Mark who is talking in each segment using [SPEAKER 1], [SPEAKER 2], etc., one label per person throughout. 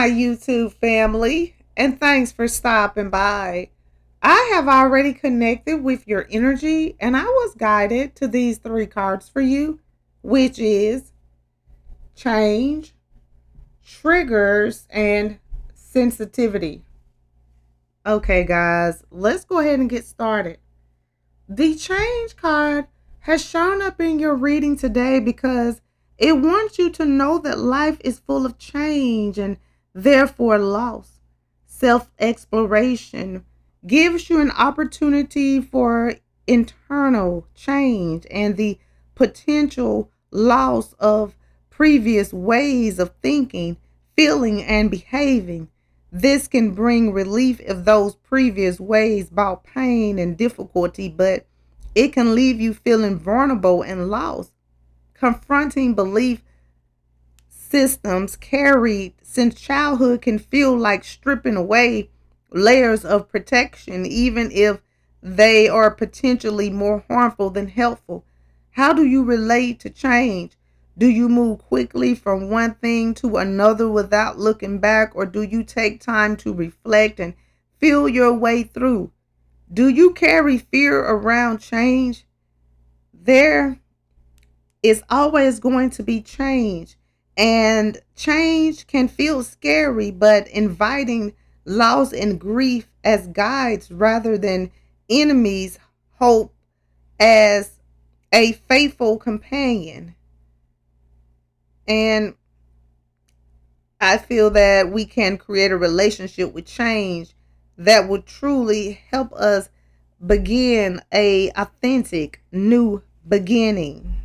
[SPEAKER 1] my YouTube family, and thanks for stopping by. I have already connected with your energy, and I was guided to these three cards for you, which is change, triggers, and sensitivity. Okay, guys, let's go ahead and get started. The change card has shown up in your reading today because it wants you to know that life is full of change and therefore loss. Self exploration gives you an opportunity for internal change and the potential loss of previous ways of thinking, feeling, and behaving. This can bring relief if those previous ways brought pain and difficulty, but it can leave you feeling vulnerable and lost. Confronting belief systems carried since childhood can feel like stripping away layers of protection, even if they are potentially more harmful than helpful. How do you relate to change? Do you move quickly from one thing to another without looking back, or do you take time to reflect and feel your way through? Do you carry fear around change? There is always going to be change, and change can feel scary, but inviting loss and grief as guides rather than enemies, hope as a faithful companion. And I feel that we can create a relationship with change that will truly help us begin a authentic new beginning.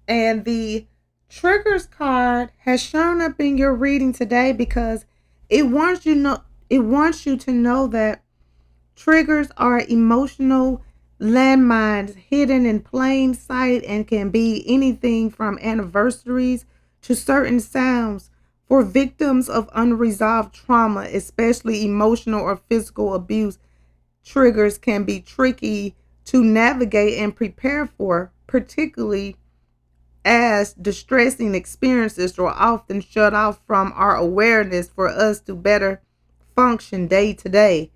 [SPEAKER 1] And the triggers card has shown up in your reading today because it wants you to know that triggers are emotional landmines hidden in plain sight and can be anything from anniversaries to certain sounds. For victims of unresolved trauma, especially emotional or physical abuse, triggers can be tricky to navigate and prepare for, particularly as distressing experiences are often shut off from our awareness for us to better function day to day.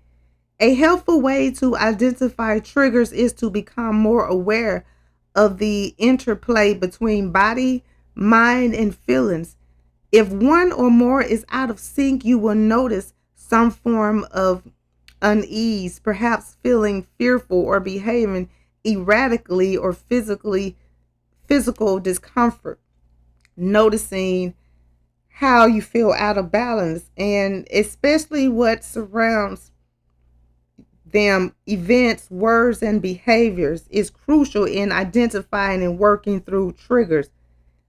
[SPEAKER 1] A helpful way to identify triggers is to become more aware of the interplay between body, mind, and feelings. If one or more is out of sync, you will notice some form of unease, perhaps feeling fearful or behaving erratically or physical discomfort, noticing how you feel out of balance, and especially what surrounds them, events, words, and behaviors, is crucial in identifying and working through triggers.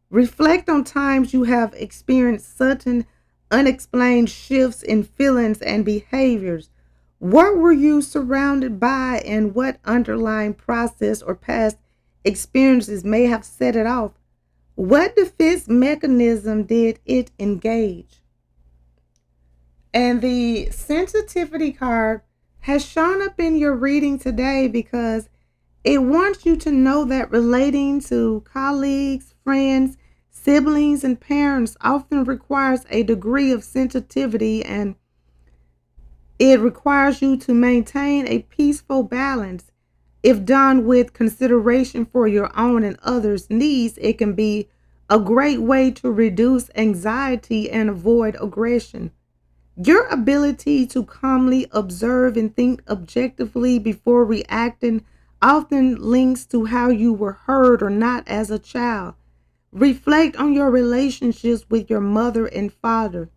[SPEAKER 1] Reflect on times you have experienced certain unexplained shifts in feelings and behaviors. What were you surrounded by, and what underlying process or past experiences may have set it off? What defense mechanism did it engage? And the sensitivity card has shown up in your reading today because it wants you to know that relating to colleagues, friends, siblings, and parents often requires a degree of sensitivity, and it requires you to maintain a peaceful balance. If done with consideration for your own and others' needs, it can be a great way to reduce anxiety and avoid aggression. Your ability to calmly observe and think objectively before reacting often links to how you were heard or not as a child. Reflect on your relationships with your mother and father.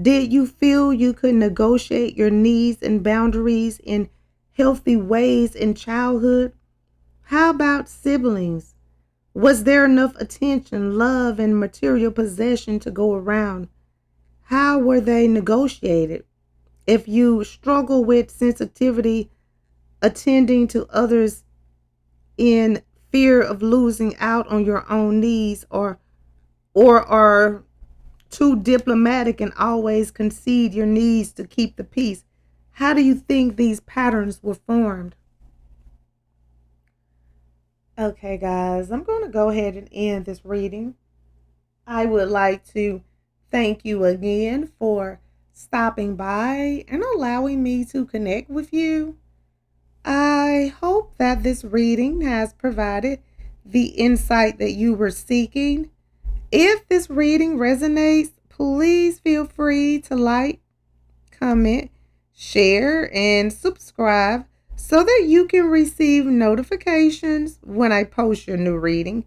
[SPEAKER 1] Did you feel you could negotiate your needs and boundaries in healthy ways in childhood? How about siblings? Was there enough attention, love, and material possession to go around? How were they negotiated? If you struggle with sensitivity, attending to others in fear of losing out on your own needs, or are too diplomatic and always concede your needs to keep the peace, how do you think these patterns were formed? Okay, guys, I'm going to go ahead and end this reading. I would like to Thank you again for stopping by and allowing me to connect with you. I hope that this reading has provided the insight that you were seeking. If this reading resonates, please feel free to like, comment, share, and subscribe so that you can receive notifications when I post your new reading.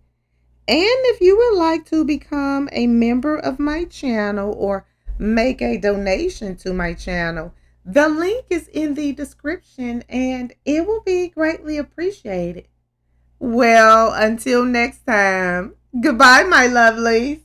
[SPEAKER 1] And if you would like to become a member of my channel or make a donation to my channel, the link is in the description and it will be greatly appreciated. Well, until next time, goodbye, my lovelies.